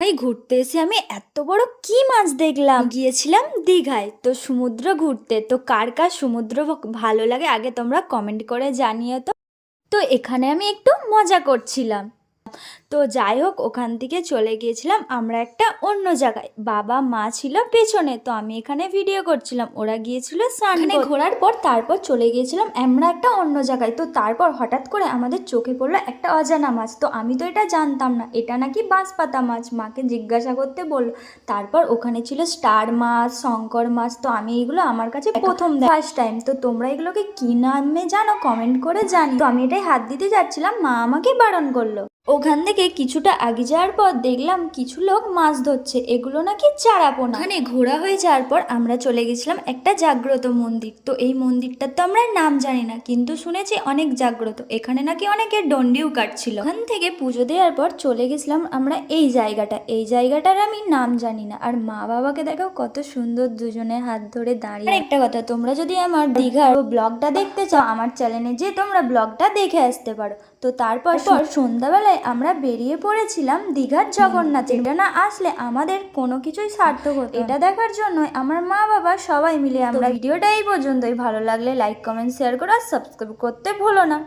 এখানে ঘুরতে এসে আমি এত বড় কি মাছ দেখলাম। গিয়েছিলাম দীঘায়, তো সমুদ্র ঘুরতে। তো কার কার সমুদ্র ভালো লাগে আগে তোমরা কমেন্ট করে জানিও। তো তো এখানে আমি একটু মজা করছিলাম। তো যাই হোক, ওখান থেকে চলে গিয়েছিলাম আমরা একটা অন্য জায়গায়। বাবা মা ছিল পেছনে, তো আমি এখানে ভিডিও করছিলাম, ওরা গিয়েছিল স্নান করতে। ঘোরার পর তারপর চলে গিয়েছিলাম আমরা একটা অন্য জায়গায়। তো তারপর হঠাৎ করে আমাদের চোখে পড়লো একটা অজানা মাছ। তো আমি তো এটা জানতাম না, এটা নাকি বাঁশপাতা মাছ। মাকে জিজ্ঞাসা করতে বললো। তারপর ওখানে ছিল স্টার মাছ, শঙ্কর মাছ। তো আমি এগুলো আমার কাছে প্রথম ফার্স্ট টাইম। তো তোমরা এগুলোকে কি নামে জানো কমেন্ট করে জানি। তো আমি এটাই হাত দিতে যাচ্ছিলাম, মা আমাকে বারণ করলো। ওখান থেকে কিছুটা আগে যাওয়ার পর দেখলাম কিছু লোক মাছ ধরছে, এগুলো নাকি চারাপোনা। ওখানে ঘোরা হয়ে যাওয়ার পর আমরা চলে গেছিলাম একটা জাগ্রত মন্দির। তো এই মন্দিরটার তো আমরা নাম জানি না, কিন্তু শুনেছি অনেক জাগ্রত। এখানে নাকি অনেকের ডন্ডিও কাটছিল। ওখান থেকে পুজো দেওয়ার পর চলে গেছিলাম আমরা এই জায়গাটার আমি নাম জানি না। আর মা বাবাকে দেখো কত সুন্দর দুজনে হাত ধরে দাঁড়িয়ে। আর একটা কথা, তোমরা যদি আমার দীঘার ব্লগটা দেখতে চাও, আমার চ্যানেলে যে তোমরা ব্লগটা দেখে আসতে পারো। তো তারপর সন্ধ্যাবেলায় আমরা বেরিয়ে পড়েছিলাম দীঘার জগন্নাথে। এটা না আসলে আমাদের কোনো কিছুই সার্থক হতো। এটা দেখার জন্য আমার মা বাবা সবাই মিলে আমরা ভিডিওটা এই পর্যন্তই। ভালো লাগলে লাইক কমেন্ট শেয়ার করো আর সাবস্ক্রাইব করতে ভুলো না।